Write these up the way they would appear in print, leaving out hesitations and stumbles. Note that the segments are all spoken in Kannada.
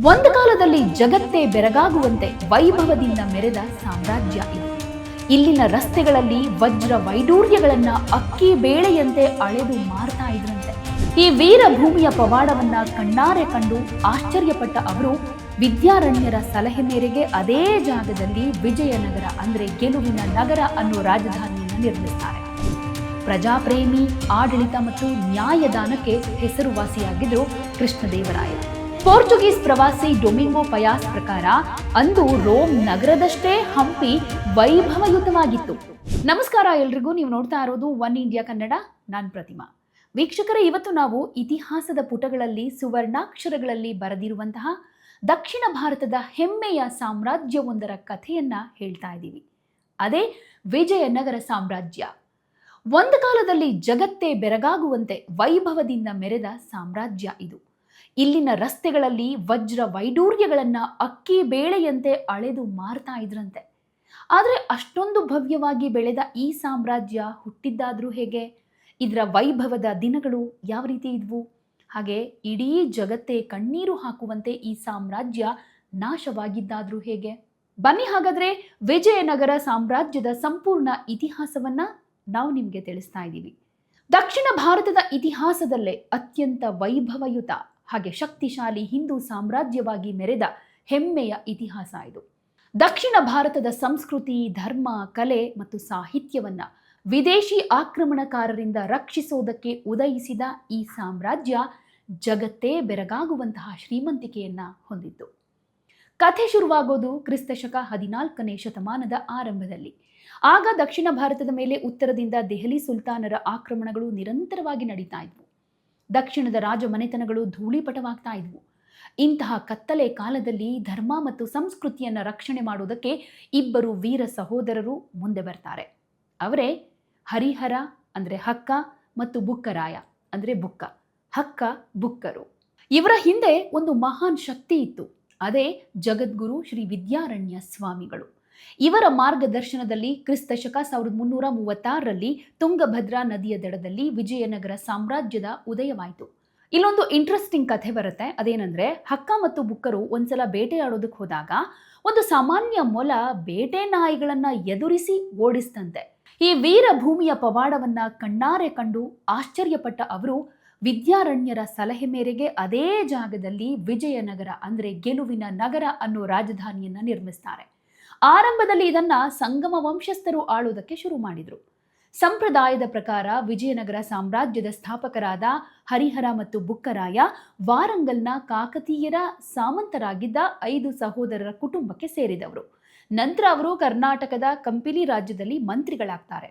ಒಂದು ಕಾಲದಲ್ಲಿ ಜಗತ್ತೇ ಬೆರಗಾಗುವಂತೆ ವೈಭವದಿಂದ ಮೆರೆದ ಸಾಮ್ರಾಜ್ಯ ಇದು. ಇಲ್ಲಿನ ರಸ್ತೆಗಳಲ್ಲಿ ವಜ್ರ ವೈಡೂರ್ಯಗಳನ್ನ ಅಕ್ಕಿ ಬೇಳೆಯಂತೆ ಅಳೆದು ಮಾರ್ತಾ ಇದ್ರಂತೆ. ಈ ವೀರ ಭೂಮಿಯ ಪವಾಡವನ್ನ ಕಣ್ಣಾರೆ ಕಂಡು ಆಶ್ಚರ್ಯಪಟ್ಟ ಅವರು ವಿದ್ಯಾರಣ್ಯರ ಸಲಹೆ ಮೇರೆಗೆ ಅದೇ ಜಾಗದಲ್ಲಿ ವಿಜಯನಗರ ಅಂದ್ರೆ ಗೆಲುವಿನ ನಗರ ಅನ್ನೋ ರಾಜಧಾನಿಯನ್ನು ನಿರ್ಮಿಸ್ತಾರೆ. ಪ್ರಜಾಪ್ರೇಮಿ, ಆಡಳಿತ ಮತ್ತು ನ್ಯಾಯದಾನಕ್ಕೆ ಹೆಸರುವಾಸಿಯಾಗಿದ್ರು ಕೃಷ್ಣದೇವರಾಯರು. ಪೋರ್ಚುಗೀಸ್ ಪ್ರವಾಸಿ ಡೊಮಿಂಗೋ ಪಯಾಸ್ ಪ್ರಕಾರ ಅಂದು ರೋಮ್ ನಗರದಷ್ಟೇ ಹಂಪಿ ವೈಭವಯುತವಾಗಿತ್ತು. ನಮಸ್ಕಾರ ಎಲ್ರಿಗೂ, ನೀವು ನೋಡ್ತಾ ಇರೋದು ಒನ್ ಇಂಡಿಯಾ ಕನ್ನಡ. ನಾನು ಪ್ರತಿಮಾ. ವೀಕ್ಷಕರೇ, ಇವತ್ತು ನಾವು ಇತಿಹಾಸದ ಪುಟಗಳಲ್ಲಿ ಸುವರ್ಣಾಕ್ಷರಗಳಲ್ಲಿ ಬರೆದಿರುವಂತಹ ದಕ್ಷಿಣ ಭಾರತದ ಹೆಮ್ಮೆಯ ಸಾಮ್ರಾಜ್ಯವೊಂದರ ಕಥೆಯನ್ನ ಹೇಳ್ತಾ ಇದ್ದೀವಿ. ಅದೇ ವಿಜಯನಗರ ಸಾಮ್ರಾಜ್ಯ. ಒಂದು ಕಾಲದಲ್ಲಿ ಜಗತ್ತೇ ಬೆರಗಾಗುವಂತೆ ವೈಭವದಿಂದ ಮೆರೆದ ಸಾಮ್ರಾಜ್ಯ ಇದು. ಇಲ್ಲಿನ ರಸ್ತೆಗಳಲ್ಲಿ ವಜ್ರ ವೈಡೂರ್ಯಗಳನ್ನ ಅಕ್ಕಿ ಬೇಳೆಯಂತೆ ಅಳೆದು ಮಾರ್ತಾ ಇದ್ರಂತೆ. ಆದರೆ ಅಷ್ಟೊಂದು ಭವ್ಯವಾಗಿ ಬೆಳೆದ ಈ ಸಾಮ್ರಾಜ್ಯ ಹುಟ್ಟಿದ್ದಾದ್ರೂ ಹೇಗೆ? ಇದರ ವೈಭವದ ದಿನಗಳು ಯಾವ ರೀತಿ ಇದ್ವು? ಹಾಗೆ ಇಡೀ ಜಗತ್ತೇ ಕಣ್ಣೀರು ಹಾಕುವಂತೆ ಈ ಸಾಮ್ರಾಜ್ಯ ನಾಶವಾಗಿದ್ದಾದ್ರೂ ಹೇಗೆ? ಬನ್ನಿ ಹಾಗಾದ್ರೆ ವಿಜಯನಗರ ಸಾಮ್ರಾಜ್ಯದ ಸಂಪೂರ್ಣ ಇತಿಹಾಸವನ್ನ ನಾವು ನಿಮಗೆ ತಿಳಿಸ್ತಾ ಇದ್ದೀವಿ. ದಕ್ಷಿಣ ಭಾರತದ ಇತಿಹಾಸದಲ್ಲೇ ಅತ್ಯಂತ ವೈಭವಯುತ ಹಾಗೆ ಶಕ್ತಿಶಾಲಿ ಹಿಂದೂ ಸಾಮ್ರಾಜ್ಯವಾಗಿ ಮೆರೆದ ಹೆಮ್ಮೆಯ ಇತಿಹಾಸ ಇದು. ದಕ್ಷಿಣ ಭಾರತದ ಸಂಸ್ಕೃತಿ, ಧರ್ಮ, ಕಲೆ ಮತ್ತು ಸಾಹಿತ್ಯವನ್ನ ವಿದೇಶಿ ಆಕ್ರಮಣಕಾರರಿಂದ ರಕ್ಷಿಸೋದಕ್ಕೆ ಉದಯಿಸಿದ ಈ ಸಾಮ್ರಾಜ್ಯ ಜಗತ್ತೇ ಬೆರಗಾಗುವಂತಹ ಶ್ರೀಮಂತಿಕೆಯನ್ನ ಹೊಂದಿತ್ತು. ಕಥೆ ಶುರುವಾಗೋದು ಕ್ರಿಸ್ತಶಕ 14ನೇ ಶತಮಾನದ ಆರಂಭದಲ್ಲಿ. ಆಗ ದಕ್ಷಿಣ ಭಾರತದ ಮೇಲೆ ಉತ್ತರದಿಂದ ದೆಹಲಿ ಸುಲ್ತಾನರ ಆಕ್ರಮಣಗಳು ನಿರಂತರವಾಗಿ ನಡೀತಾ ಇದ್ವು. ದಕ್ಷಿಣದ ರಾಜಮನೆತನಗಳು ಧೂಳಿಪಟವಾಗ್ತಾ ಇದ್ವು. ಇಂತಹ ಕತ್ತಲೆ ಕಾಲದಲ್ಲಿ ಧರ್ಮ ಮತ್ತು ಸಂಸ್ಕೃತಿಯನ್ನು ರಕ್ಷಣೆ ಮಾಡುವುದಕ್ಕೆ ಇಬ್ಬರು ವೀರ ಸಹೋದರರು ಮುಂದೆ ಬರ್ತಾರೆ. ಅವರೇ ಹರಿಹರ ಅಂದರೆ ಹಕ್ಕ ಮತ್ತು ಬುಕ್ಕರಾಯ ಅಂದರೆ ಬುಕ್ಕ. ಹಕ್ಕ ಬುಕ್ಕರು. ಇವರ ಹಿಂದೆ ಒಂದು ಮಹಾನ್ ಶಕ್ತಿ ಇತ್ತು. ಅದೇ ಜಗದ್ಗುರು ಶ್ರೀ ವಿದ್ಯಾರಣ್ಯ ಸ್ವಾಮಿಗಳು. ಇವರ ಮಾರ್ಗದರ್ಶನದಲ್ಲಿ ಕ್ರಿಸ್ತಶಕ 1336ರಲ್ಲಿ ತುಂಗಭದ್ರಾ ನದಿಯ ದಡದಲ್ಲಿ ವಿಜಯನಗರ ಸಾಮ್ರಾಜ್ಯದ ಉದಯವಾಯಿತು. ಇಲ್ಲೊಂದು ಇಂಟ್ರೆಸ್ಟಿಂಗ್ ಕಥೆ ಬರುತ್ತೆ. ಅದೇನಂದ್ರೆ, ಹಕ್ಕ ಮತ್ತು ಬುಕ್ಕರು ಒಂದ್ಸಲ ಬೇಟೆಯಾಡೋದಕ್ಕೆ ಹೋದಾಗ ಒಂದು ಸಾಮಾನ್ಯ ಮೊಲ ಬೇಟೆ ನಾಯಿಗಳನ್ನ ಎದುರಿಸಿ ಓಡಿಸ್ತಂತೆ. ಈ ವೀರ ಭೂಮಿಯ ಪವಾಡವನ್ನ ಕಣ್ಣಾರೆ ಕಂಡು ಆಶ್ಚರ್ಯಪಟ್ಟ ಅವರು ವಿದ್ಯಾರಣ್ಯರ ಸಲಹೆ ಮೇರೆಗೆ ಅದೇ ಜಾಗದಲ್ಲಿ ವಿಜಯನಗರ ಅಂದ್ರೆ ಗೆಲುವಿನ ನಗರ ಅನ್ನೋ ರಾಜಧಾನಿಯನ್ನ ನಿರ್ಮಿಸ್ತಾರೆ. ಆರಂಭದಲ್ಲಿ ಇದನ್ನ ಸಂಗಮ ವಂಶಸ್ಥರು ಆಳುವುದಕ್ಕೆ ಶುರು ಮಾಡಿದ್ರು. ಸಂಪ್ರದಾಯದ ಪ್ರಕಾರ ವಿಜಯನಗರ ಸಾಮ್ರಾಜ್ಯದ ಸ್ಥಾಪಕರಾದ ಹರಿಹರ ಮತ್ತು ಬುಕ್ಕರಾಯ ವಾರಂಗಲ್ನ ಕಾಕತೀಯರ ಸಾಮಂತರಾಗಿದ್ದ 5 ಸಹೋದರರ ಕುಟುಂಬಕ್ಕೆ ಸೇರಿದವರು. ನಂತರ ಅವರು ಕರ್ನಾಟಕದ ಕಂಪಿಲಿ ರಾಜ್ಯದಲ್ಲಿ ಮಂತ್ರಿಗಳಾಗ್ತಾರೆ.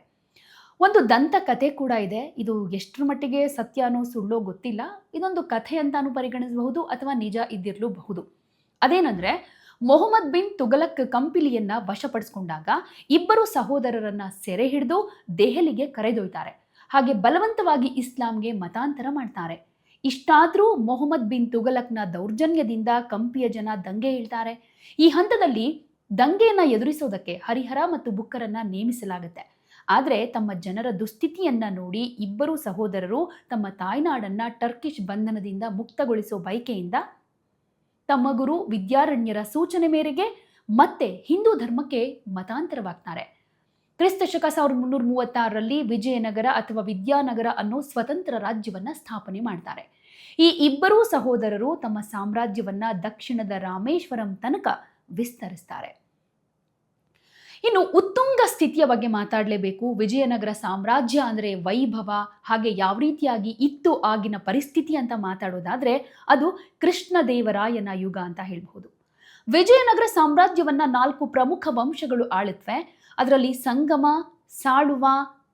ಒಂದು ದಂತ ಕಥೆ ಕೂಡ ಇದೆ. ಇದು ಎಷ್ಟರ ಮಟ್ಟಿಗೆ ಸತ್ಯನೋ ಸುಳ್ಳೋ ಗೊತ್ತಿಲ್ಲ. ಇದೊಂದು ಕಥೆ ಅಂತಾನು ಪರಿಗಣಿಸಬಹುದು ಅಥವಾ ನಿಜ ಇದ್ದಿರಲೂಬಹುದು. ಅದೇನಂದ್ರೆ, ಮೊಹಮ್ಮದ್ ಬಿನ್ ತುಗಲಕ್ ಕಂಪಿಲಿಯನ್ನ ವಶಪಡಿಸಿಕೊಂಡಾಗ ಇಬ್ಬರು ಸಹೋದರರನ್ನ ಸೆರೆ ಹಿಡಿದು ದೆಹಲಿಗೆ ಕರೆದೊಯ್ತಾರೆ. ಹಾಗೆ ಬಲವಂತವಾಗಿ ಇಸ್ಲಾಂಗೆ ಮತಾಂತರ ಮಾಡ್ತಾರೆ. ಇಷ್ಟಾದ್ರೂ ಮೊಹಮ್ಮದ್ ಬಿನ್ ತುಗಲಕ್ನ ದೌರ್ಜನ್ಯದಿಂದ ಕಂಪಿಯ ಜನ ದಂಗೆ ಹೇಳ್ತಾರೆ. ಈ ಹಂತದಲ್ಲಿ ದಂಗೆಯನ್ನ ಎದುರಿಸೋದಕ್ಕೆ ಹರಿಹರ ಮತ್ತು ಬುಕ್ಕರನ್ನ ನೇಮಿಸಲಾಗುತ್ತೆ. ಆದರೆ ತಮ್ಮ ಜನರ ದುಸ್ಥಿತಿಯನ್ನ ನೋಡಿ ಇಬ್ಬರು ಸಹೋದರರು ತಮ್ಮ ತಾಯ್ನಾಡನ್ನ ಟರ್ಕಿಶ್ ಬಂಧನದಿಂದ ಮುಕ್ತಗೊಳಿಸೋ ಬಯಕೆಯಿಂದ ತಮ್ಮ ಗುರು ವಿದ್ಯಾರಣ್ಯರ ಸೂಚನೆ ಮೇರೆಗೆ ಮತ್ತೆ ಹಿಂದೂ ಧರ್ಮಕ್ಕೆ ಮತಾಂತರವಾಗ್ತಾರೆ. ಕ್ರಿಸ್ತಶಕ 1336ರಲ್ಲಿ ವಿಜಯನಗರ ಅಥವಾ ವಿದ್ಯಾನಗರ ಅನ್ನೋ ಸ್ವತಂತ್ರ ರಾಜ್ಯವನ್ನ ಸ್ಥಾಪನೆ ಮಾಡ್ತಾರೆ. ಈ ಇಬ್ಬರೂ ಸಹೋದರರು ತಮ್ಮ ಸಾಮ್ರಾಜ್ಯವನ್ನ ದಕ್ಷಿಣದ ರಾಮೇಶ್ವರಂ ತನಕ ವಿಸ್ತರಿಸ್ತಾರೆ. ಇನ್ನು ಉತ್ತುಂಗ ಸ್ಥಿತಿಯ ಬಗ್ಗೆ ಮಾತಾಡಲೇಬೇಕು. ವಿಜಯನಗರ ಸಾಮ್ರಾಜ್ಯ ಅಂದರೆ ವೈಭವ, ಹಾಗೆ ಯಾವ ರೀತಿಯಾಗಿ ಇತ್ತು ಆಗಿನ ಪರಿಸ್ಥಿತಿ ಅಂತ ಮಾತಾಡೋದಾದ್ರೆ ಅದು ಕೃಷ್ಣದೇವರಾಯನ ಯುಗ ಅಂತ ಹೇಳ್ಬಹುದು. ವಿಜಯನಗರ ಸಾಮ್ರಾಜ್ಯವನ್ನ 4 ಪ್ರಮುಖ ವಂಶಗಳು ಆಳುತ್ತವೆ. ಅದರಲ್ಲಿ ಸಂಗಮ, ಸಾಳುವ,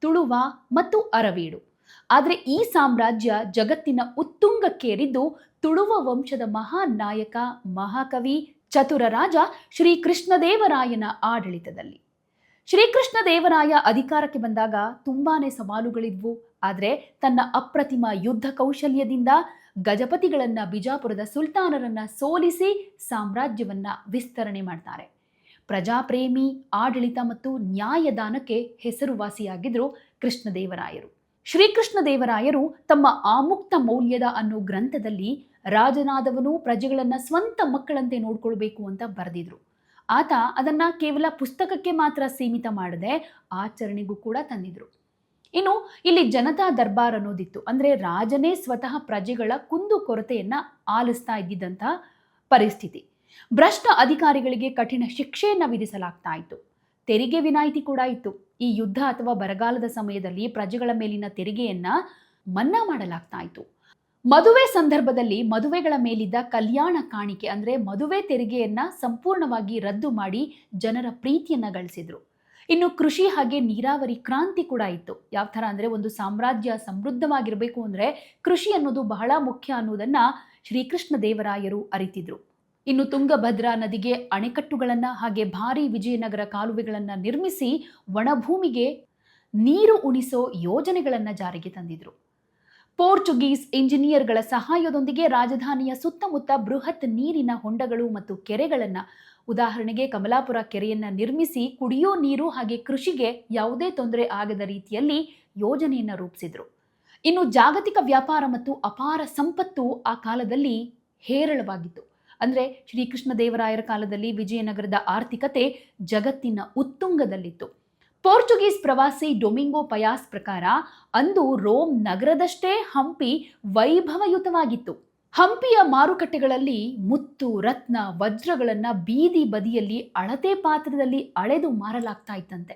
ತುಳುವ ಮತ್ತು ಅರವೀಡು. ಆದರೆ ಈ ಸಾಮ್ರಾಜ್ಯ ಜಗತ್ತಿನ ಉತ್ತುಂಗಕ್ಕೇರಿದ್ದು ತುಳುವ ವಂಶದ ಮಹಾನ್ ನಾಯಕ, ಮಹಾಕವಿ, ಚತುರ ರಾಜ ಶ್ರೀ ಕೃಷ್ಣದೇವರಾಯನ ಆಡಳಿತದಲ್ಲಿ. ಶ್ರೀಕೃಷ್ಣದೇವರಾಯ ಅಧಿಕಾರಕ್ಕೆ ಬಂದಾಗ ತುಂಬಾನೇ ಸವಾಲುಗಳಿದ್ವು. ಆದರೆ ತನ್ನ ಅಪ್ರತಿಮ ಯುದ್ಧ ಕೌಶಲ್ಯದಿಂದ ಗಜಪತಿಗಳನ್ನ, ಬಿಜಾಪುರದ ಸುಲ್ತಾನರನ್ನ ಸೋಲಿಸಿ ಸಾಮ್ರಾಜ್ಯವನ್ನ ವಿಸ್ತರಣೆ ಮಾಡ್ತಾರೆ. ಪ್ರಜಾಪ್ರೇಮಿ, ಆಡಳಿತ ಮತ್ತು ನ್ಯಾಯದಾನಕ್ಕೆ ಹೆಸರುವಾಸಿಯಾಗಿದ್ರು ಕೃಷ್ಣದೇವರಾಯರು. ಶ್ರೀಕೃಷ್ಣದೇವರಾಯರು ತಮ್ಮ ಆಮುಕ್ತ ಮೌಲ್ಯದ ಅನ್ನೋ ಗ್ರಂಥದಲ್ಲಿ ರಾಜನಾದವನು ಪ್ರಜೆಗಳನ್ನ ಸ್ವಂತ ಮಕ್ಕಳಂತೆ ನೋಡ್ಕೊಳ್ಬೇಕು ಅಂತ ಬರೆದಿದ್ರು. ಆತ ಅದನ್ನ ಕೇವಲ ಪುಸ್ತಕಕ್ಕೆ ಮಾತ್ರ ಸೀಮಿತ ಮಾಡದೆ ಆಚರಣೆಗೂ ಕೂಡ ತಂದಿದ್ರು. ಇನ್ನು ಇಲ್ಲಿ ಜನತಾ ದರ್ಬಾರ್ ಅನ್ನೋದಿತ್ತು. ಅಂದ್ರೆ ರಾಜನೇ ಸ್ವತಃ ಪ್ರಜೆಗಳ ಕುಂದು ಕೊರತೆಯನ್ನ ಆಲಿಸ್ತಾ ಇದ್ದಿದ್ದಂತಹ ಪರಿಸ್ಥಿತಿ. ಭ್ರಷ್ಟ ಅಧಿಕಾರಿಗಳಿಗೆ ಕಠಿಣ ಶಿಕ್ಷೆಯನ್ನ ವಿಧಿಸಲಾಗ್ತಾ ಇತ್ತು. ತೆರಿಗೆ ವಿನಾಯಿತಿ ಕೂಡ ಇತ್ತು. ಈ ಯುದ್ಧ ಅಥವಾ ಬರಗಾಲದ ಸಮಯದಲ್ಲಿ ಪ್ರಜೆಗಳ ಮೇಲಿನ ತೆರಿಗೆಯನ್ನ ಮನ್ನಾ ಮಾಡಲಾಗ್ತಾ ಇತ್ತು. ಮದುವೆ ಸಂದರ್ಭದಲ್ಲಿ ಮದುವೆಗಳ ಮೇಲಿದ್ದ ಕಲ್ಯಾಣ ಕಾಣಿಕೆ ಅಂದ್ರೆ ಮದುವೆ ತೆರಿಗೆಯನ್ನ ಸಂಪೂರ್ಣವಾಗಿ ರದ್ದು ಮಾಡಿ ಜನರ ಪ್ರೀತಿಯನ್ನ ಗಳಿಸಿದ್ರು. ಇನ್ನು ಕೃಷಿ ಹಾಗೆ ನೀರಾವರಿ ಕ್ರಾಂತಿ ಕೂಡ ಇತ್ತು. ಯಾವ ಥರ ಅಂದ್ರೆ ಒಂದು ಸಾಮ್ರಾಜ್ಯ ಸಮೃದ್ಧವಾಗಿರಬೇಕು ಅಂದ್ರೆ ಕೃಷಿ ಅನ್ನೋದು ಬಹಳ ಮುಖ್ಯ ಅನ್ನೋದನ್ನ ಶ್ರೀಕೃಷ್ಣ ದೇವರಾಯರು ಅರಿತಿದ್ರು. ಇನ್ನು ತುಂಗಭದ್ರಾ ನದಿಗೆ ಅಣೆಕಟ್ಟುಗಳನ್ನ ಹಾಗೆ ಭಾರಿ ವಿಜಯನಗರ ಕಾಲುವೆಗಳನ್ನ ನಿರ್ಮಿಸಿ ಒಣಭೂಮಿಗೆ ನೀರು ಉಣಿಸೋ ಯೋಜನೆಗಳನ್ನ ಜಾರಿಗೆ ತಂದಿದ್ರು. ಪೋರ್ಚುಗೀಸ್ ಇಂಜಿನಿಯರ್ಗಳ ಸಹಾಯದೊಂದಿಗೆ ರಾಜಧಾನಿಯ ಸುತ್ತಮುತ್ತ ಬೃಹತ್ ನೀರಿನ ಹೊಂಡಗಳು ಮತ್ತು ಕೆರೆಗಳನ್ನ, ಉದಾಹರಣೆಗೆ ಕಮಲಾಪುರ ಕೆರೆಯನ್ನ ನಿರ್ಮಿಸಿ ಕುಡಿಯೋ ನೀರು ಹಾಗೆ ಕೃಷಿಗೆ ಯಾವುದೇ ತೊಂದರೆ ಆಗದ ರೀತಿಯಲ್ಲಿ ಯೋಜನೆಯನ್ನ ರೂಪಿಸಿದ್ರು. ಇನ್ನು ಜಾಗತಿಕ ವ್ಯಾಪಾರ ಮತ್ತು ಅಪಾರ ಸಂಪತ್ತು ಆ ಕಾಲದಲ್ಲಿ ಹೇರಳವಾಗಿತ್ತು. ಅಂದ್ರೆ ಶ್ರೀಕೃಷ್ಣ ದೇವರಾಯರ ಕಾಲದಲ್ಲಿ ವಿಜಯನಗರದ ಆರ್ಥಿಕತೆ ಜಗತ್ತಿನ ಉತ್ತುಂಗದಲ್ಲಿತ್ತು. ಪೋರ್ಚುಗೀಸ್ ಪ್ರವಾಸಿ ಡೊಮಿಂಗೋ ಪಯಾಸ್ ಪ್ರಕಾರ ಅಂದು ರೋಮ್ ನಗರದಷ್ಟೇ ಹಂಪಿ ವೈಭವಯುತವಾಗಿತ್ತು. ಹಂಪಿಯ ಮಾರುಕಟ್ಟೆಗಳಲ್ಲಿ ಮುತ್ತು, ರತ್ನ, ವಜ್ರಗಳನ್ನ ಬೀದಿ ಬದಿಯಲ್ಲಿ ಅಳತೆ ಪಾತ್ರದಲ್ಲಿ ಅಳೆದು ಮಾರಲಾಗ್ತಾ ಇತ್ತಂತೆ.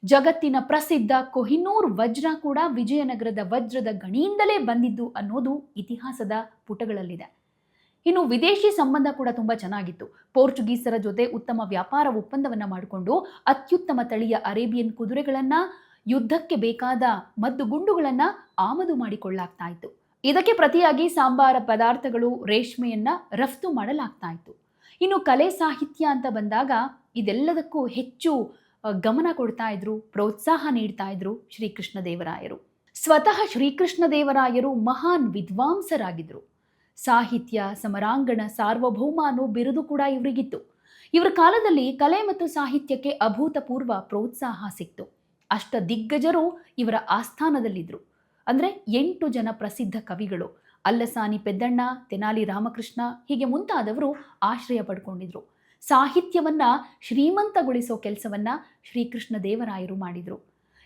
ಜಗತ್ತಿನ ಪ್ರಸಿದ್ಧ ಕೊಹಿನೂರ್ ವಜ್ರ ಕೂಡ ವಿಜಯನಗರದ ವಜ್ರದ ಗಣಿಯಿಂದಲೇ ಬಂದಿದ್ದು ಅನ್ನೋದು ಇತಿಹಾಸದ ಪುಟಗಳಲ್ಲಿದೆ. ಇನ್ನು ವಿದೇಶಿ ಸಂಬಂಧ ಕೂಡ ತುಂಬಾ ಚೆನ್ನಾಗಿತ್ತು. ಪೋರ್ಚುಗೀಸರ ಜೊತೆ ಉತ್ತಮ ವ್ಯಾಪಾರ ಒಪ್ಪಂದವನ್ನ ಮಾಡಿಕೊಂಡು ಅತ್ಯುತ್ತಮ ತಳಿಯ ಅರೇಬಿಯನ್ ಕುದುರೆಗಳನ್ನ, ಯುದ್ಧಕ್ಕೆ ಬೇಕಾದ ಮದ್ದುಗುಂಡುಗಳನ್ನ ಆಮದು ಮಾಡಿಕೊಳ್ಳಲಾಗ್ತಾ ಇತ್ತು. ಇದಕ್ಕೆ ಪ್ರತಿಯಾಗಿ ಸಾಂಬಾರ ಪದಾರ್ಥಗಳು, ರೇಷ್ಮೆಯನ್ನ ರಫ್ತು ಮಾಡಲಾಗ್ತಾ ಇತ್ತು. ಇನ್ನು ಕಲೆ ಸಾಹಿತ್ಯ ಅಂತ ಬಂದಾಗ ಇದೆಲ್ಲದಕ್ಕೂ ಹೆಚ್ಚು ಗಮನ ಕೊಡ್ತಾ ಇದ್ರು, ಪ್ರೋತ್ಸಾಹ ನೀಡ್ತಾ ಇದ್ರು ಶ್ರೀಕೃಷ್ಣ ದೇವರಾಯರು. ಸ್ವತಃ ಶ್ರೀಕೃಷ್ಣ ದೇವರಾಯರು ಮಹಾನ್ ವಿದ್ವಾಂಸರಾಗಿದ್ರು. ಸಾಹಿತ್ಯ ಸಮರಾಂಗಣ ಸಾರ್ವಭೌಮ ಅನ್ನೋ ಬಿರುದು ಕೂಡ ಇವರಿಗಿತ್ತು. ಇವರ ಕಾಲದಲ್ಲಿ ಕಲೆ ಮತ್ತು ಸಾಹಿತ್ಯಕ್ಕೆ ಅಭೂತಪೂರ್ವ ಪ್ರೋತ್ಸಾಹ ಸಿಕ್ತು. ಅಷ್ಟ ದಿಗ್ಗಜರು ಇವರ ಆಸ್ಥಾನದಲ್ಲಿದ್ರು. ಅಂದ್ರೆ 8 ಜನ ಪ್ರಸಿದ್ಧ ಕವಿಗಳು, ಅಲ್ಲಸಾನಿ ಪೆದ್ದಣ್ಣ, ತೆನಾಲಿ ರಾಮಕೃಷ್ಣ ಹೀಗೆ ಮುಂತಾದವರು ಆಶ್ರಯ ಪಡ್ಕೊಂಡಿದ್ರು. ಸಾಹಿತ್ಯವನ್ನ ಶ್ರೀಮಂತಗೊಳಿಸೋ ಕೆಲಸವನ್ನ ಶ್ರೀಕೃಷ್ಣ ದೇವರಾಯರು ಮಾಡಿದ್ರು.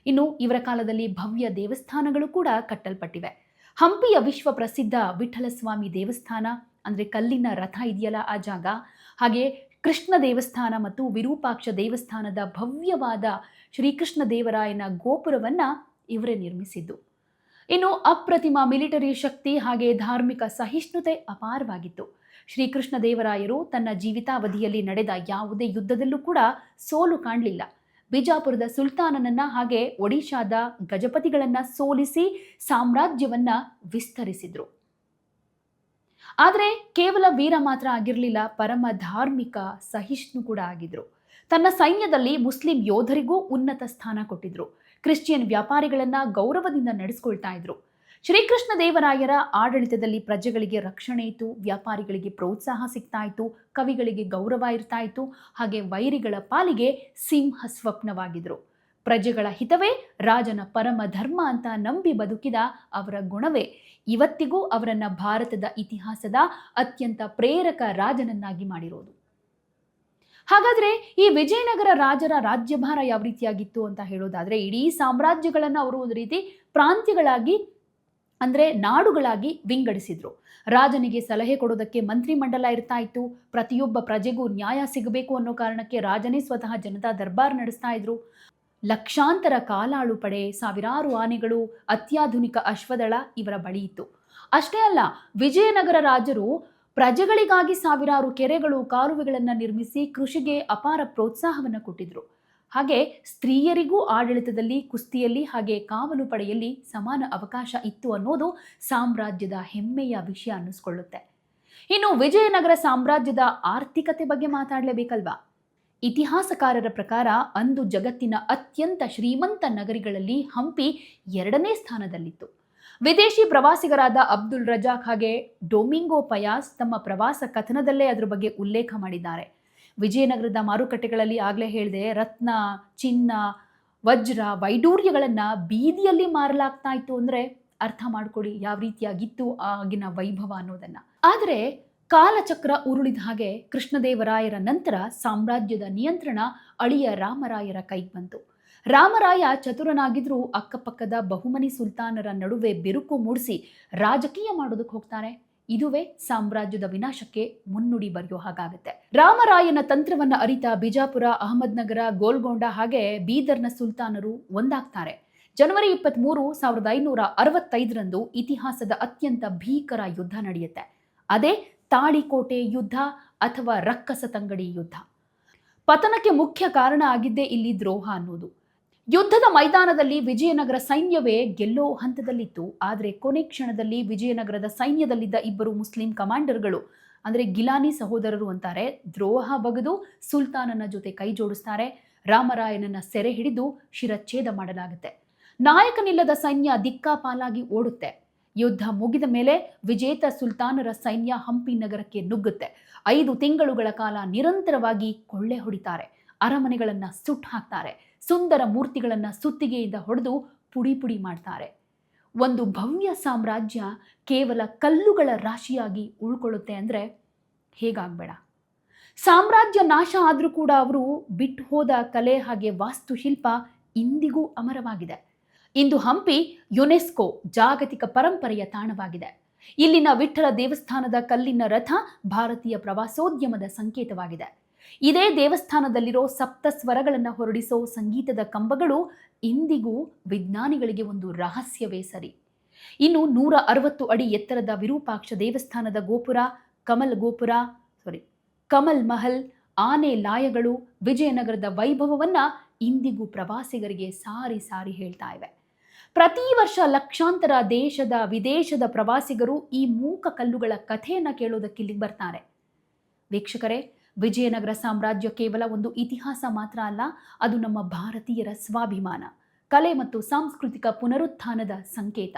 ಇನ್ನು ಇವರ ಕಾಲದಲ್ಲಿ ಭವ್ಯ ದೇವಸ್ಥಾನಗಳು ಕೂಡ ಕಟ್ಟಲ್ಪಟ್ಟಿವೆ. ಹಂಪಿಯ ವಿಶ್ವ ಪ್ರಸಿದ್ಧ ವಿಠಲಸ್ವಾಮಿ ದೇವಸ್ಥಾನ, ಅಂದ್ರೆ ಕಲ್ಲಿನ ರಥ ಇದೆಯಲ್ಲ ಆ ಜಾಗ, ಹಾಗೆ ಕೃಷ್ಣ ದೇವಸ್ಥಾನ ಮತ್ತು ವಿರೂಪಾಕ್ಷ ದೇವಸ್ಥಾನದ ಭವ್ಯವಾದ ಶ್ರೀಕೃಷ್ಣ ದೇವರಾಯನ ಗೋಪುರವನ್ನ ಇವರೇ ನಿರ್ಮಿಸಿದ್ದು. ಇನ್ನು ಅಪ್ರತಿಮ ಮಿಲಿಟರಿ ಶಕ್ತಿ ಹಾಗೆ ಧಾರ್ಮಿಕ ಸಹಿಷ್ಣುತೆ ಅಪಾರವಾಗಿತ್ತು. ಶ್ರೀಕೃಷ್ಣ ದೇವರಾಯರು ತನ್ನ ಜೀವಿತಾವಧಿಯಲ್ಲಿ ನಡೆದ ಯಾವುದೇ ಯುದ್ಧದಲ್ಲೂ ಕೂಡ ಸೋಲು ಕಾಣಲಿಲ್ಲ. ಬಿಜಾಪುರದ ಸುಲ್ತಾನನನ್ನ ಹಾಗೆ ಒಡಿಶಾದ ಗಜಪತಿಗಳನ್ನ ಸೋಲಿಸಿ ಸಾಮ್ರಾಜ್ಯವನ್ನ ವಿಸ್ತರಿಸಿದ್ರು. ಆದರೆ ಕೇವಲ ವೀರ ಮಾತ್ರ ಆಗಿರಲಿಲ್ಲ, ಪರಮ ಧಾರ್ಮಿಕ ಸಹಿಷ್ಣು ಕೂಡ ಆಗಿದ್ರು. ತನ್ನ ಸೈನ್ಯದಲ್ಲಿ ಮುಸ್ಲಿಂ ಯೋಧರಿಗೂ ಉನ್ನತ ಸ್ಥಾನ ಕೊಟ್ಟಿದ್ರು. ಕ್ರಿಶ್ಚಿಯನ್ ವ್ಯಾಪಾರಿಗಳನ್ನ ಗೌರವದಿಂದ ನಡೆಸ್ಕೊಳ್ತಾ ಇದ್ರು. ಶ್ರೀಕೃಷ್ಣ ದೇವರಾಯರ ಆಡಳಿತದಲ್ಲಿ ಪ್ರಜೆಗಳಿಗೆ ರಕ್ಷಣೆ ಇತ್ತು, ವ್ಯಾಪಾರಿಗಳಿಗೆ ಪ್ರೋತ್ಸಾಹ ಸಿಗ್ತಾ ಇತ್ತು, ಕವಿಗಳಿಗೆ ಗೌರವ ಇರ್ತಾ ಇತ್ತು, ಹಾಗೆ ವೈರಿಗಳ ಪಾಲಿಗೆ ಸಿಂಹ ಸ್ವಪ್ನವಾಗಿದ್ರು. ಪ್ರಜೆಗಳ ಹಿತವೇ ರಾಜನ ಪರಮ ಧರ್ಮ ಅಂತ ನಂಬಿ ಬದುಕಿದ ಅವರ ಗುಣವೇ ಇವತ್ತಿಗೂ ಅವರನ್ನ ಭಾರತದ ಇತಿಹಾಸದ ಅತ್ಯಂತ ಪ್ರೇರಕ ರಾಜನನ್ನಾಗಿ ಮಾಡಿರೋದು. ಹಾಗಾದ್ರೆ ಈ ವಿಜಯನಗರ ರಾಜರ ರಾಜ್ಯಭಾರ ಯಾವ ರೀತಿಯಾಗಿತ್ತು ಅಂತ ಹೇಳೋದಾದ್ರೆ, ಇಡೀ ಸಾಮ್ರಾಜ್ಯಗಳನ್ನ ಅವರು ಒಂದು ರೀತಿ ಪ್ರಾಂತ್ಯಗಳಾಗಿ ಅಂದ್ರೆ ನಾಡುಗಳಾಗಿ ವಿಂಗಡಿಸಿದ್ರು. ರಾಜನಿಗೆ ಸಲಹೆ ಕೊಡೋದಕ್ಕೆ ಮಂತ್ರಿ ಮಂಡಲ ಇರ್ತಾ ಇತ್ತು. ಪ್ರತಿಯೊಬ್ಬ ಪ್ರಜೆಗೂ ನ್ಯಾಯ ಸಿಗಬೇಕು ಅನ್ನೋ ಕಾರಣಕ್ಕೆ ರಾಜನೇ ಸ್ವತಃ ಜನತಾ ದರ್ಬಾರ್ ನಡೆಸ್ತಾ ಇದ್ರು. ಲಕ್ಷಾಂತರ ಕಾಲಾಳು ಪಡೆ, ಸಾವಿರಾರು ಆನೆಗಳು, ಅತ್ಯಾಧುನಿಕ ಅಶ್ವದಳ ಇವರ ಬಳಿ ಇತ್ತು. ಅಷ್ಟೇ ಅಲ್ಲ, ವಿಜಯನಗರ ರಾಜರು ಪ್ರಜೆಗಳಿಗಾಗಿ ಸಾವಿರಾರು ಕೆರೆಗಳು, ಕಾಲುವೆಗಳನ್ನು ನಿರ್ಮಿಸಿ ಕೃಷಿಗೆ ಅಪಾರ ಪ್ರೋತ್ಸಾಹವನ್ನು ಕೊಟ್ಟಿದ್ರು. ಹಾಗೆ ಸ್ತ್ರೀಯರಿಗೂ ಆಡಳಿತದಲ್ಲಿ, ಕುಸ್ತಿಯಲ್ಲಿ ಹಾಗೆ ಕಾವಲು ಪಡೆಯಲ್ಲಿ ಸಮಾನ ಅವಕಾಶ ಇತ್ತು ಅನ್ನೋದು ಸಾಮ್ರಾಜ್ಯದ ಹೆಮ್ಮೆಯ ವಿಷಯ ಅನ್ನಿಸ್ಕೊಳ್ಳುತ್ತೆ. ಇನ್ನು ವಿಜಯನಗರ ಸಾಮ್ರಾಜ್ಯದ ಆರ್ಥಿಕತೆ ಬಗ್ಗೆ ಮಾತಾಡಲೇಬೇಕಲ್ವಾ? ಇತಿಹಾಸಕಾರರ ಪ್ರಕಾರ ಅಂದು ಜಗತ್ತಿನ ಅತ್ಯಂತ ಶ್ರೀಮಂತ ನಗರಿಗಳಲ್ಲಿ ಹಂಪಿ 2ನೇ ಸ್ಥಾನದಲ್ಲಿತ್ತು. ವಿದೇಶಿ ಪ್ರವಾಸಿಗರಾದ ಅಬ್ದುಲ್ ರಜಾಕ್ ಹಾಗೆ ಡೊಮಿಂಗೋ ಪಯಾಸ್ ತಮ್ಮ ಪ್ರವಾಸ ಕಥನದಲ್ಲೇ ಅದರ ಬಗ್ಗೆ ಉಲ್ಲೇಖ ಮಾಡಿದ್ದಾರೆ. ವಿಜಯನಗರದ ಮಾರುಕಟ್ಟೆಗಳಲ್ಲಿ ಆಗಲೇ ಹೇಳಿದೆ, ರತ್ನ, ಚಿನ್ನ, ವಜ್ರ, ವೈಡೂರ್ಯಗಳನ್ನ ಬೀದಿಯಲ್ಲಿ ಮಾರಲಾಗ್ತಾ ಇತ್ತು. ಅಂದ್ರೆ ಅರ್ಥ ಮಾಡ್ಕೊಳ್ಳಿ ಯಾವ ರೀತಿಯಾಗಿತ್ತು ಆಗಿನ ವೈಭವ ಅನ್ನೋದನ್ನ. ಆದರೆ ಕಾಲಚಕ್ರ ಉರುಳಿದ ಹಾಗೆ ಕೃಷ್ಣದೇವರಾಯರ ನಂತರ ಸಾಮ್ರಾಜ್ಯದ ನಿಯಂತ್ರಣ ಅಳಿಯ ರಾಮರಾಯರ ಕೈಗೆ ಬಂತು. ರಾಮರಾಯ ಚತುರನಾಗಿದ್ರೂ ಅಕ್ಕಪಕ್ಕದ ಬಹುಮನಿ ಸುಲ್ತಾನರ ನಡುವೆ ಬಿರುಕು ಮೂಡಿಸಿ ರಾಜಕೀಯ ಮಾಡೋದಕ್ಕೆ ಹೋಗ್ತಾರೆ. ಇದುವೇ ಸಾಮ್ರಾಜ್ಯದ ವಿನಾಶಕ್ಕೆ ಮುನ್ನುಡಿ ಬರೆಯೋ ಹಾಗಾಗುತ್ತೆ. ರಾಮರಾಯನ ತಂತ್ರವನ್ನ ಅರಿತ ಬಿಜಾಪುರ, ಅಹಮದ್ನಗರ, ಗೋಲ್ಗೊಂಡ ಹಾಗೆ ಬೀದರ್ನ ಸುಲ್ತಾನರು ಒಂದಾಗ್ತಾರೆ. ಜನವರಿ 23, 1565ರಂದು ಇತಿಹಾಸದ ಅತ್ಯಂತ ಭೀಕರ ಯುದ್ಧ ನಡೆಯುತ್ತೆ. ಅದೇ ತಾಳಿಕೋಟೆ ಯುದ್ಧ ಅಥವಾ ರಕ್ಕಸ ತಂಗಡಿ ಯುದ್ಧ. ಪತನಕ್ಕೆ ಮುಖ್ಯ ಕಾರಣ ಆಗಿದ್ದೇ ಇಲ್ಲಿ ದ್ರೋಹ ಅನ್ನೋದು. ಯುದ್ಧದ ಮೈದಾನದಲ್ಲಿ ವಿಜಯನಗರ ಸೈನ್ಯವೇ ಗೆಲ್ಲೋ ಹಂತದಲ್ಲಿತ್ತು. ಆದರೆ ಕೊನೆ ಕ್ಷಣದಲ್ಲಿ ವಿಜಯನಗರದ ಸೈನ್ಯದಲ್ಲಿದ್ದ ಇಬ್ಬರು ಮುಸ್ಲಿಂ ಕಮಾಂಡರ್ಗಳು, ಅಂದರೆ ಗಿಲಾನಿ ಸಹೋದರರು ಅಂತಾರೆ, ದ್ರೋಹ ಬಗೆದು ಸುಲ್ತಾನನ ಜೊತೆ ಕೈ ಜೋಡಿಸ್ತಾರೆ. ರಾಮರಾಯನನ್ನ ಸೆರೆ ಹಿಡಿದು ಶಿರಚ್ಛೇದ ಮಾಡಲಾಗುತ್ತೆ. ನಾಯಕನಿಲ್ಲದ ಸೈನ್ಯ ದಿಕ್ಕಾಪಾಲಾಗಿ ಓಡುತ್ತೆ. ಯುದ್ಧ ಮುಗಿದ ಮೇಲೆ ವಿಜೇತ ಸುಲ್ತಾನರ ಸೈನ್ಯ ಹಂಪಿ ನಗರಕ್ಕೆ ನುಗ್ಗುತ್ತೆ. 5 ತಿಂಗಳುಗಳ ಕಾಲ ನಿರಂತರವಾಗಿ ಕೊಳ್ಳೆ ಹೊಡಿತಾರೆ. ಅರಮನೆಗಳನ್ನ ಸುಟ್ಟು ಹಾಕ್ತಾರೆ. ಸುಂದರ ಮೂರ್ತಿಗಳನ್ನ ಸುತ್ತಿಗೆಯಿಂದ ಹೊಡೆದು ಪುಡಿ ಪುಡಿ ಮಾಡ್ತಾರೆ. ಒಂದು ಭವ್ಯ ಸಾಮ್ರಾಜ್ಯ ಕೇವಲ ಕಲ್ಲುಗಳ ರಾಶಿಯಾಗಿ ಉಳ್ಕೊಳ್ಳುತ್ತೆ ಅಂದ್ರೆ ಹೇಗಾಗಬೇಡ. ಸಾಮ್ರಾಜ್ಯ ನಾಶ ಆದರೂ ಕೂಡ ಅವರು ಬಿಟ್ಟು ಹೋದ ಕಲೆ ಹಾಗೆ ವಾಸ್ತುಶಿಲ್ಪ ಇಂದಿಗೂ ಅಮರವಾಗಿದೆ. ಇಂದು ಹಂಪಿ ಯುನೆಸ್ಕೋ ಜಾಗತಿಕ ಪರಂಪರೆಯ ತಾಣವಾಗಿದೆ. ಇಲ್ಲಿನ ವಿಠ್ಠಲ ದೇವಸ್ಥಾನದ ಕಲ್ಲಿನ ರಥ ಭಾರತೀಯ ಪ್ರವಾಸೋದ್ಯಮದ ಸಂಕೇತವಾಗಿದೆ. ಇದೇ ದೇವಸ್ಥಾನದಲ್ಲಿರೋ ಸಪ್ತ ಸ್ವರಗಳನ್ನು ಹೊರಡಿಸೋ ಸಂಗೀತದ ಕಂಬಗಳು ಇಂದಿಗೂ ವಿಜ್ಞಾನಿಗಳಿಗೆ ಒಂದು ರಹಸ್ಯವೇ ಸರಿ. ಇನ್ನು 160 ಅಡಿ ಎತ್ತರದ ವಿರೂಪಾಕ್ಷ ದೇವಸ್ಥಾನದ ಗೋಪುರ, ಕಮಲ್ ಮಹಲ್, ಆನೆ ಲಾಯಗಳು ವಿಜಯನಗರದ ವೈಭವವನ್ನ ಇಂದಿಗೂ ಪ್ರವಾಸಿಗರಿಗೆ ಸಾರಿ ಸಾರಿ ಹೇಳ್ತಾ ಇವೆ. ಪ್ರತಿ ವರ್ಷ ಲಕ್ಷಾಂತರ ದೇಶದ ವಿದೇಶದ ಪ್ರವಾಸಿಗರು ಈ ಮೂಕ ಕಲ್ಲುಗಳ ಕಥೆಯನ್ನ ಕೇಳೋದಕ್ಕೆ ಇಲ್ಲಿಗೆ ಬರ್ತಾರೆ. ವೀಕ್ಷಕರೇ, ವಿಜಯನಗರ ಸಾಮ್ರಾಜ್ಯ ಕೇವಲ ಒಂದು ಇತಿಹಾಸ ಮಾತ್ರ ಅಲ್ಲ, ಅದು ನಮ್ಮ ಭಾರತೀಯರ ಸ್ವಾಭಿಮಾನ, ಕಲೆ ಮತ್ತು ಸಾಂಸ್ಕೃತಿಕ ಪುನರುತ್ಥಾನದ ಸಂಕೇತ.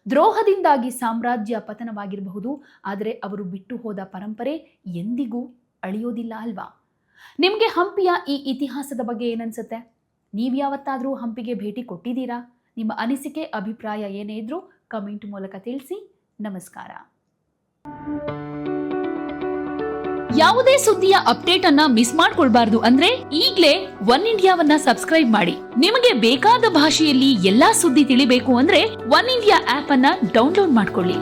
ದ್ರೋಹದಿಂದಾಗಿ ಸಾಮ್ರಾಜ್ಯ ಪತನವಾಗಿರಬಹುದು, ಆದರೆ ಅವರು ಬಿಟ್ಟು ಹೋದ ಪರಂಪರೆ ಎಂದಿಗೂ ಅಳಿಯೋದಿಲ್ಲ ಅಲ್ವಾ? ನಿಮಗೆ ಹಂಪಿಯ ಈ ಇತಿಹಾಸದ ಬಗ್ಗೆ ಏನನ್ಸುತ್ತೆ? ನೀವು ಯಾವತ್ತಾದರೂ ಹಂಪಿಗೆ ಭೇಟಿ ಕೊಟ್ಟಿದ್ದೀರಾ? ನಿಮ್ಮ ಅನಿಸಿಕೆ, ಅಭಿಪ್ರಾಯ ಏನೇ ಇದ್ರೂ ಕಮೆಂಟ್ ಮೂಲಕ ತಿಳಿಸಿ. ನಮಸ್ಕಾರ. ಯಾವುದೇ ಸುದ್ದಿಯ ಅಪ್ಡೇಟ್ ಅನ್ನ ಮಿಸ್ ಮಾಡ್ಕೊಳ್ಬಾರ್ದು ಅಂದ್ರೆ ಈಗಲೇ ಒನ್ ಇಂಡಿಯಾವನ್ನ ಸಬ್ಸ್ಕ್ರೈಬ್ ಮಾಡಿ. ನಿಮಗೆ ಬೇಕಾದ ಭಾಷೆಯಲ್ಲಿ ಎಲ್ಲಾ ಸುದ್ದಿ ತಿಳಿಬೇಕು ಅಂದ್ರೆ ಒನ್ ಇಂಡಿಯಾ ಆಪ್ ಅನ್ನ ಡೌನ್ಲೋಡ್ ಮಾಡ್ಕೊಳ್ಳಿ.